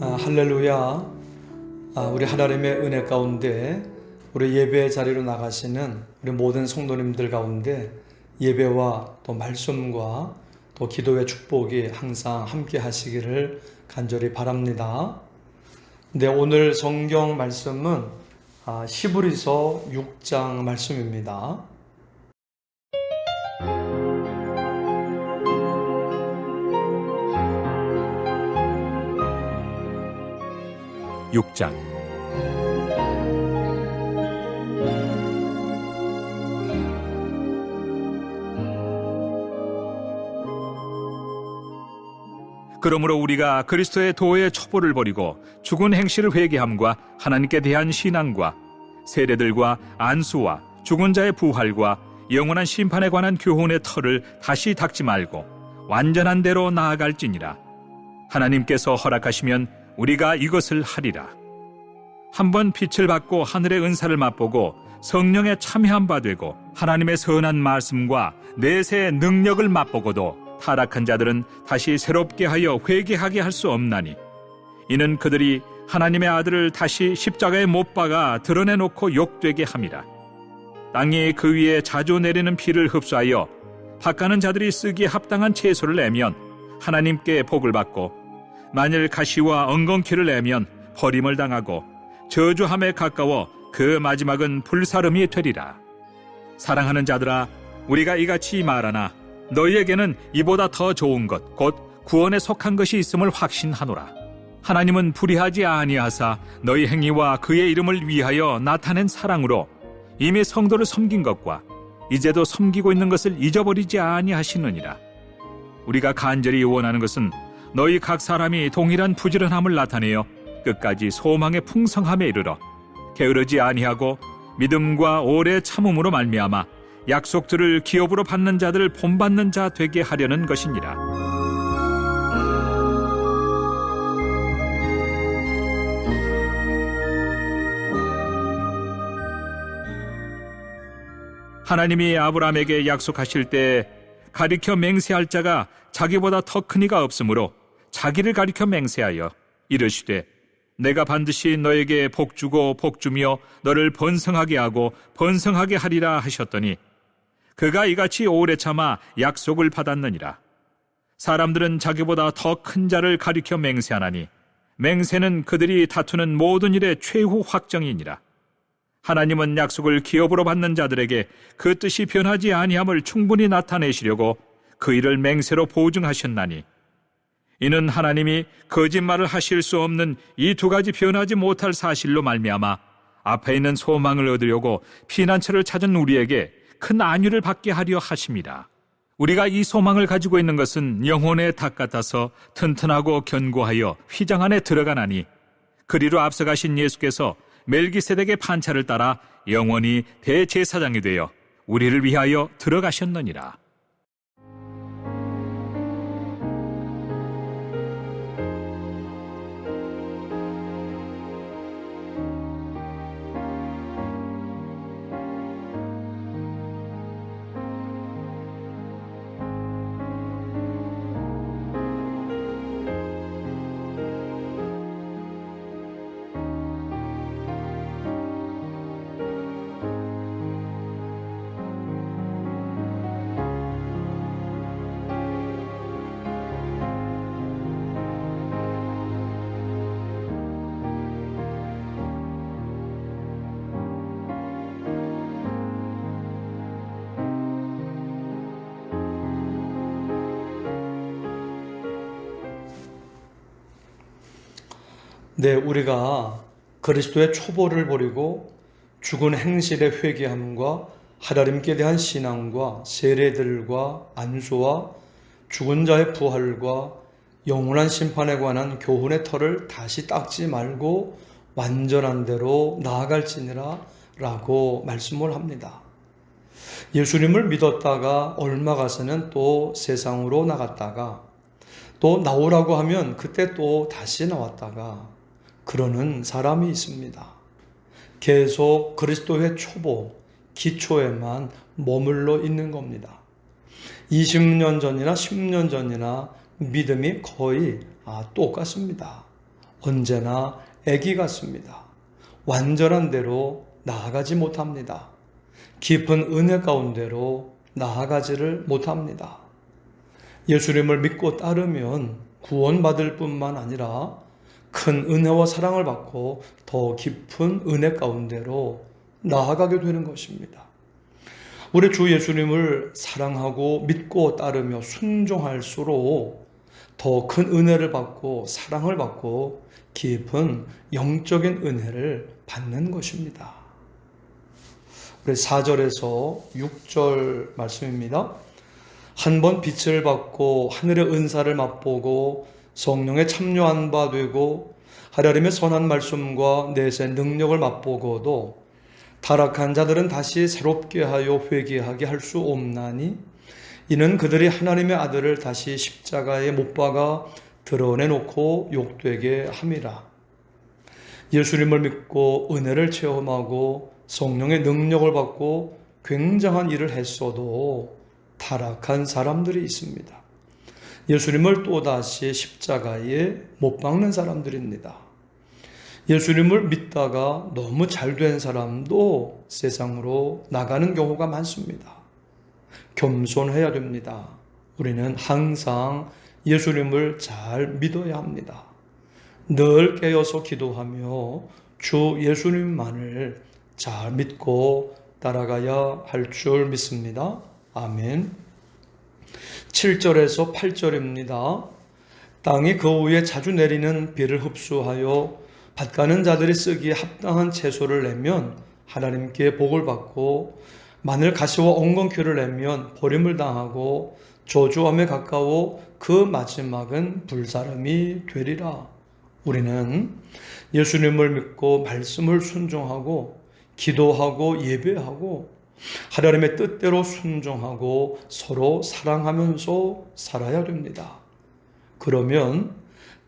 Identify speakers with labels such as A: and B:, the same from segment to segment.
A: 할렐루야. 우리 하나님의 은혜 가운데 우리 예배 자리로 나가시는 우리 모든 성도님들 가운데 예배와 또 말씀과 또 기도의 축복이 항상 함께 하시기를 간절히 바랍니다. 네, 오늘 성경 말씀은 히브리서 6장 말씀입니다.
B: 6장. 그러므로 우리가 그리스도의 도의 첩보를 버리고 죽은 행실을 회개함과 하나님께 대한 신앙과 세례들과 안수와 죽은 자의 부활과 영원한 심판에 관한 교훈의 터를 다시 닦지 말고 완전한 대로 나아갈지니라. 하나님께서 허락하시면 우리가 이것을 하리라. 한번 빛을 받고 하늘의 은사를 맛보고 성령에 참여한 바 되고 하나님의 선한 말씀과 내세의 능력을 맛보고도 타락한 자들은 다시 새롭게 하여 회개하게 할 수 없나니, 이는 그들이 하나님의 아들을 다시 십자가에 못 박아 드러내놓고 욕되게 함이라. 땅이 그 위에 자주 내리는 비를 흡수하여 밭가는 자들이 쓰기에 합당한 채소를 내면 하나님께 복을 받고, 만일 가시와 엉겅퀴를 내면 버림을 당하고 저주함에 가까워 그 마지막은 불사름이 되리라. 사랑하는 자들아, 우리가 이같이 말하나 너희에게는 이보다 더 좋은 것, 곧 구원에 속한 것이 있음을 확신하노라. 하나님은 불의하지 아니하사 너희 행위와 그의 이름을 위하여 나타낸 사랑으로 이미 성도를 섬긴 것과 이제도 섬기고 있는 것을 잊어버리지 아니하시느니라. 우리가 간절히 원하는 것은 너희 각 사람이 동일한 부지런함을 나타내어 끝까지 소망의 풍성함에 이르러 게으르지 아니하고 믿음과 오래 참음으로 말미암아 약속들을 기업으로 받는 자들을 본받는 자 되게 하려는 것이니라. 하나님이 아브라함에게 약속하실 때 가리켜 맹세할 자가 자기보다 더 큰 이가 없으므로 자기를 가리켜 맹세하여 이르시되 내가 반드시 너에게 복주고 복주며 너를 번성하게 하고 번성하게 하리라 하셨더니 그가 이같이 오래 참아 약속을 받았느니라. 사람들은 자기보다 더 큰 자를 가리켜 맹세하나니 맹세는 그들이 다투는 모든 일의 최후 확정이니라. 하나님은 약속을 기업으로 받는 자들에게 그 뜻이 변하지 아니함을 충분히 나타내시려고 그 일을 맹세로 보증하셨나니, 이는 하나님이 거짓말을 하실 수 없는 이 두 가지 변하지 못할 사실로 말미암아 앞에 있는 소망을 얻으려고 피난처를 찾은 우리에게 큰 안위를 받게 하려 하심이라. 우리가 이 소망을 가지고 있는 것은 영혼의 닭 같아서 튼튼하고 견고하여 휘장 안에 들어가나니, 그리로 앞서가신 예수께서 멜기세덱의 판차를 따라 영원히 대제사장이 되어 우리를 위하여 들어가셨느니라.
A: 네, 우리가 그리스도의 초보를 버리고 죽은 행실의 회개함과 하나님께 대한 신앙과 세례들과 안수와 죽은 자의 부활과 영원한 심판에 관한 교훈의 터를 다시 닦지 말고 완전한 대로 나아갈지니라 라고 말씀을 합니다. 예수님을 믿었다가 얼마 가서는 또 세상으로 나갔다가 또 나오라고 하면 그때 또 다시 나왔다가 그러는 사람이 있습니다. 계속 그리스도의 초보, 기초에만 머물러 있는 겁니다. 20년 전이나 10년 전이나 믿음이 거의 똑같습니다. 언제나 애기 같습니다. 완전한 대로 나아가지 못합니다. 깊은 은혜 가운데로 나아가지를 못합니다. 예수님을 믿고 따르면 구원받을 뿐만 아니라 큰 은혜와 사랑을 받고 더 깊은 은혜 가운데로 나아가게 되는 것입니다. 우리 주 예수님을 사랑하고 믿고 따르며 순종할수록 더 큰 은혜를 받고 사랑을 받고 깊은 영적인 은혜를 받는 것입니다. 우리 4절에서 6절 말씀입니다. 한 번 빛을 받고 하늘의 은사를 맛보고 성령에 참여한 바 되고 하나님의 선한 말씀과 내세 능력을 맛보고도 타락한 자들은 다시 새롭게 하여 회개하게 할 수 없나니 이는 그들이 하나님의 아들을 다시 십자가에 못 박아 드러내놓고 욕되게 함이라. 예수님을 믿고 은혜를 체험하고 성령의 능력을 받고 굉장한 일을 했어도 타락한 사람들이 있습니다. 예수님을 또다시 십자가에 못 박는 사람들입니다. 예수님을 믿다가 너무 잘된 사람도 세상으로 나가는 경우가 많습니다. 겸손해야 됩니다. 우리는 항상 예수님을 잘 믿어야 합니다. 늘 깨어서 기도하며 주 예수님만을 잘 믿고 따라가야 할 줄 믿습니다. 아멘. 7절에서 8절입니다. 땅이 그 위에 자주 내리는 비를 흡수하여 밭가는 자들이 쓰기에 합당한 채소를 내면 하나님께 복을 받고 마늘 가시와 엉겅퀴를 내면 버림을 당하고 저주함에 가까워 그 마지막은 불사름이 되리라. 우리는 예수님을 믿고 말씀을 순종하고 기도하고 예배하고 하나님의 뜻대로 순종하고 서로 사랑하면서 살아야 됩니다. 그러면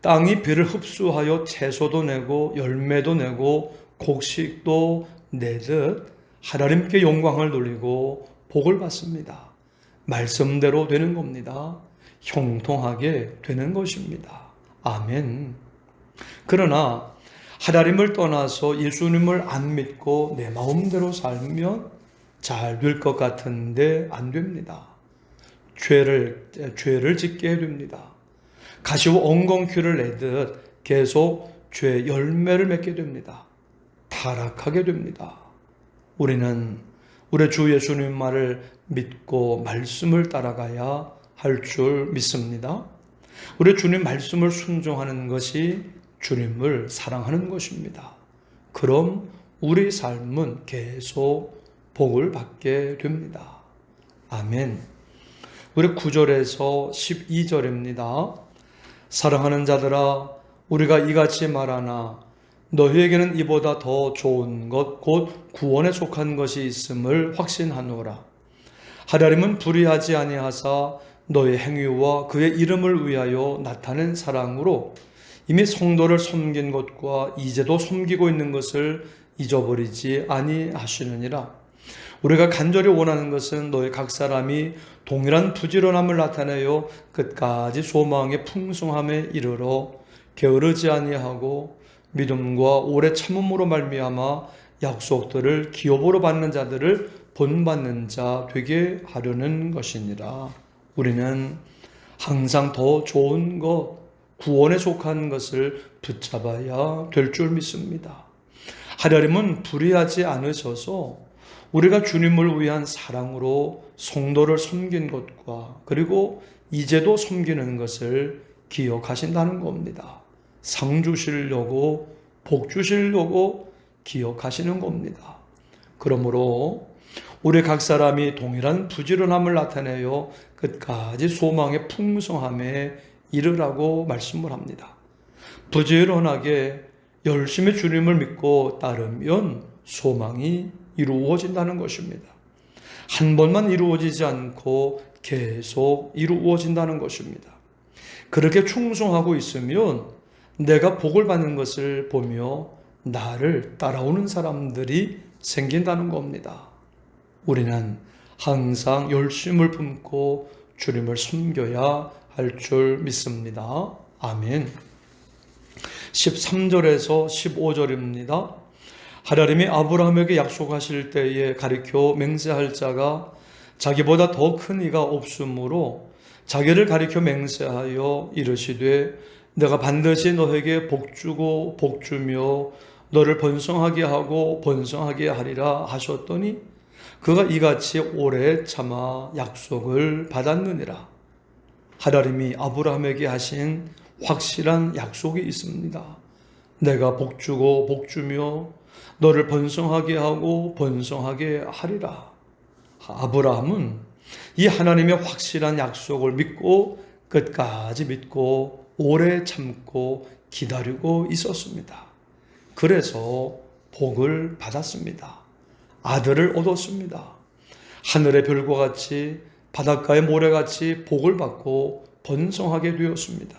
A: 땅이 비를 흡수하여 채소도 내고 열매도 내고 곡식도 내듯 하나님께 영광을 돌리고 복을 받습니다. 말씀대로 되는 겁니다. 형통하게 되는 것입니다. 아멘. 그러나 하나님을 떠나서 예수님을 안 믿고 내 마음대로 살면 잘 될 것 같은데 안 됩니다. 죄를 짓게 됩니다. 가시와 엉겅퀴를 내듯 계속 죄 열매를 맺게 됩니다. 타락하게 됩니다. 우리는 우리 주 예수님 말을 믿고 말씀을 따라가야 할 줄 믿습니다. 우리 주님 말씀을 순종하는 것이 주님을 사랑하는 것입니다. 그럼 우리 삶은 계속 복을 받게 됩니다. 아멘. 우리 9절에서 12절입니다. 사랑하는 자들아, 우리가 이같이 말하나 너희에게는 이보다 더 좋은 것 곧 구원에 속한 것이 있음을 확신하노라. 하나님은 불의하지 아니하사 너의 행위와 그의 이름을 위하여 나타낸 사랑으로 이미 성도를 섬긴 것과 이제도 섬기고 있는 것을 잊어버리지 아니하시느니라. 우리가 간절히 원하는 것은 너희 각 사람이 동일한 부지런함을 나타내어 끝까지 소망의 풍성함에 이르러 게으르지 아니하고 믿음과 오래 참음으로 말미암아 약속들을 기업으로 받는 자들을 본받는 자 되게 하려는 것이니라. 우리는 항상 더 좋은 것, 구원에 속한 것을 붙잡아야 될 줄 믿습니다. 하나님은 불의하지 않으셔서 우리가 주님을 위한 사랑으로 성도를 섬긴 것과 그리고 이제도 섬기는 것을 기억하신다는 겁니다. 상 주시려고 복 주시려고 기억하시는 겁니다. 그러므로 우리 각 사람이 동일한 부지런함을 나타내어 끝까지 소망의 풍성함에 이르라고 말씀을 합니다. 부지런하게 열심히 주님을 믿고 따르면 소망이 이루어진다는 것입니다. 한 번만 이루어지지 않고 계속 이루어진다는 것입니다. 그렇게 충성하고 있으면 내가 복을 받는 것을 보며 나를 따라오는 사람들이 생긴다는 겁니다. 우리는 항상 열심을 품고 주님을 섬겨야 할 줄 믿습니다. 아멘. 13절에서 15절입니다. 하나님이 아브라함에게 약속하실 때에 가리켜 맹세할 자가 자기보다 더 큰 이가 없으므로 자기를 가리켜 맹세하여 이르시되 내가 반드시 너에게 복주고 복주며 너를 번성하게 하고 번성하게 하리라 하셨더니 그가 이같이 오래 참아 약속을 받았느니라. 하나님이 아브라함에게 하신 확실한 약속이 있습니다. 내가 복주고 복주며 너를 번성하게 하고 번성하게 하리라. 아브라함은 이 하나님의 확실한 약속을 믿고 끝까지 믿고 오래 참고 기다리고 있었습니다. 그래서 복을 받았습니다. 아들을 얻었습니다. 하늘의 별과 같이 바닷가의 모래같이 복을 받고 번성하게 되었습니다.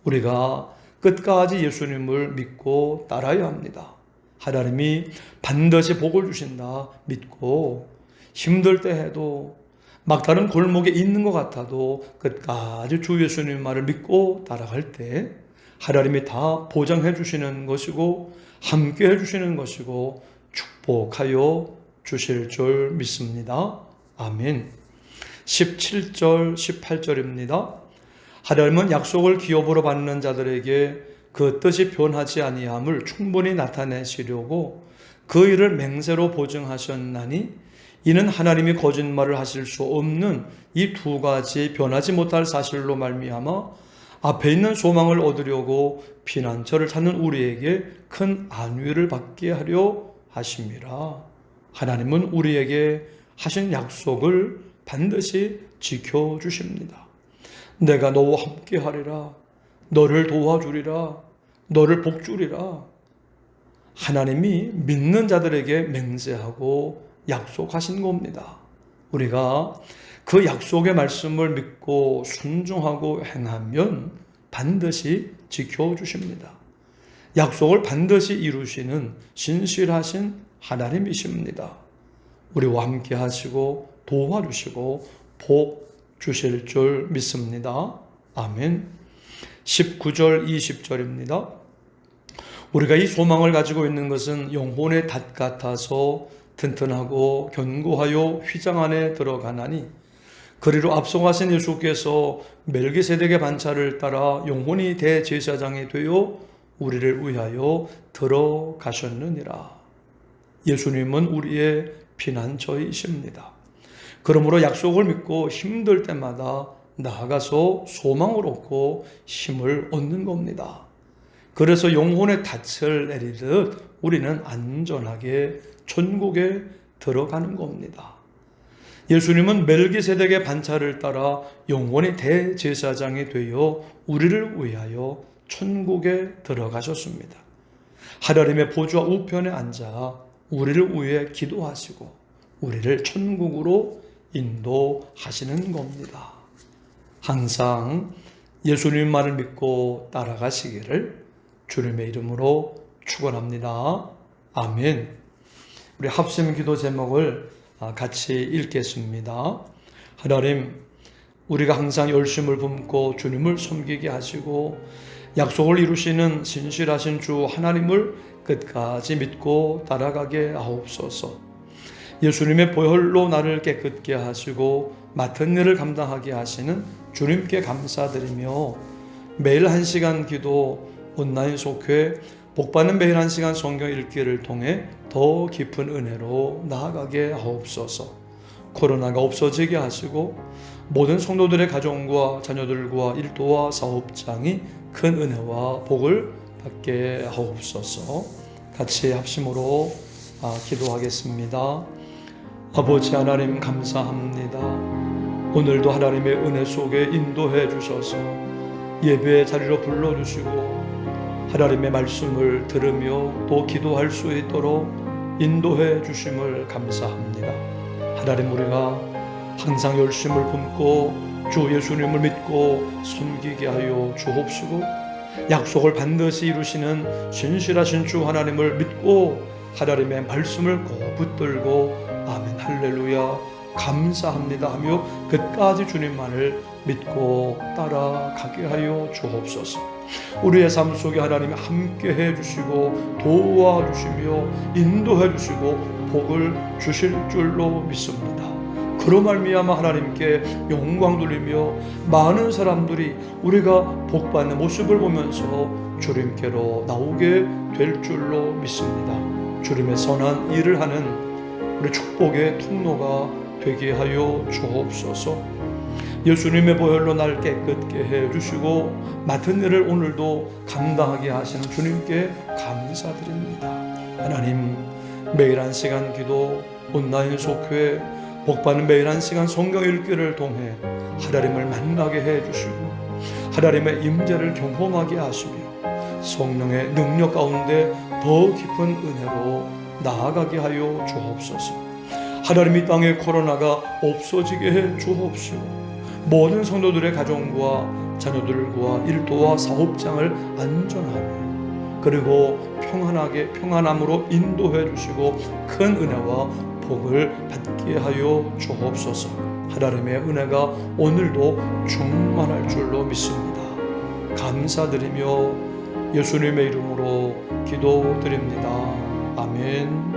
A: 우리가 끝까지 예수님을 믿고 따라야 합니다. 하나님이 반드시 복을 주신다 믿고 힘들 때 해도 막다른 골목에 있는 것 같아도 끝까지 주 예수님 말을 믿고 따라갈 때 하나님이 다 보장해 주시는 것이고 함께 해 주시는 것이고 축복하여 주실 줄 믿습니다. 아멘. 17절 18절입니다. 하나님은 약속을 기업으로 받는 자들에게 그 뜻이 변하지 아니함을 충분히 나타내시려고 그 일을 맹세로 보증하셨나니 이는 하나님이 거짓말을 하실 수 없는 이 두 가지 변하지 못할 사실로 말미암아 앞에 있는 소망을 얻으려고 피난처를 찾는 우리에게 큰 안위를 받게 하려 하심이라. 하나님은 우리에게 하신 약속을 반드시 지켜주십니다. 내가 너와 함께 하리라. 너를 도와주리라. 너를 복주리라. 하나님이 믿는 자들에게 맹세하고 약속하신 겁니다. 우리가 그 약속의 말씀을 믿고 순종하고 행하면 반드시 지켜주십니다. 약속을 반드시 이루시는 신실하신 하나님이십니다. 우리와 함께 하시고 도와주시고 복 주실 줄 믿습니다. 아멘. 19절 20절입니다. 우리가 이 소망을 가지고 있는 것은 영혼의 닷 같아서 튼튼하고 견고하여 휘장 안에 들어가나니 그리로 앞서가신 예수께서 멜기세덱의 반차를 따라 영혼이 대제사장이 되어 우리를 위하여 들어가셨느니라. 예수님은 우리의 피난처이십니다. 그러므로 약속을 믿고 힘들 때마다 나아가서 소망을 얻고 힘을 얻는 겁니다. 그래서 영혼의 닻을 내리듯 우리는 안전하게 천국에 들어가는 겁니다. 예수님은 멜기세덱의 반차를 따라 영원히 대제사장이 되어 우리를 위하여 천국에 들어가셨습니다. 하나님의 보좌 우편에 앉아 우리를 위해 기도하시고 우리를 천국으로 인도하시는 겁니다. 항상 예수님 말을 믿고 따라가시기를 주님의 이름으로 축원합니다. 아멘. 우리 합심 기도 제목을 같이 읽겠습니다. 하나님, 우리가 항상 열심을 품고 주님을 섬기게 하시고 약속을 이루시는 신실하신 주 하나님을 끝까지 믿고 따라가게 하옵소서. 예수님의 보혈로 나를 깨끗게 하시고 맡은 일을 감당하게 하시는 주님께 감사드리며 매일 1시간 기도, 온라인 속회, 복받는 매일 1시간 성경 읽기를 통해 더 깊은 은혜로 나아가게 하옵소서. 코로나가 없어지게 하시고 모든 성도들의 가정과 자녀들과 일도와 사업장이 큰 은혜와 복을 받게 하옵소서. 같이 합심으로 기도하겠습니다. 아버지 하나님 감사합니다. 오늘도 하나님의 은혜 속에 인도해 주셔서 예배의 자리로 불러주시고 하나님의 말씀을 들으며 또 기도할 수 있도록 인도해 주심을 감사합니다. 하나님, 우리가 항상 열심을 품고 주 예수님을 믿고 섬기게 하여 주옵시고 약속을 반드시 이루시는 신실하신 주 하나님을 믿고 하나님의 말씀을 꼭 붙들고 아멘 할렐루야 감사합니다 하며 끝까지 주님만을 믿고 따라가게 하여 주옵소서. 우리의 삶 속에 하나님이 함께 해주시고 도와주시며 인도해 주시고 복을 주실 줄로 믿습니다. 그로 말미암아 하나님께 영광 돌리며 많은 사람들이 우리가 복받는 모습을 보면서 주님께로 나오게 될 줄로 믿습니다. 주님의 선한 일을 하는 우리 축복의 통로가 되게 하여 주옵소서. 예수님의 보혈로 날 깨끗게 해주시고 맡은 일을 오늘도 감당하게 하시는 주님께 감사드립니다. 하나님, 매일 한 시간 기도, 온라인 속회, 복받는 매일 한 시간 성경 읽기를 통해 하나님을 만나게 해주시고 하나님의 임재를 경험하게 하시며 성령의 능력 가운데 더 깊은 은혜로 나아가게 하여 주옵소서. 하나님, 이 땅에 코로나가 없어지게 해 주옵시고 모든 성도들의 가정과 자녀들과 일도와 사업장을 안전하게 그리고 평안함으로 인도해 주시고 큰 은혜와 복을 받게 하여 주옵소서. 하나님의 은혜가 오늘도 충만할 줄로 믿습니다. 감사드리며 예수님의 이름으로 기도드립니다. 아멘.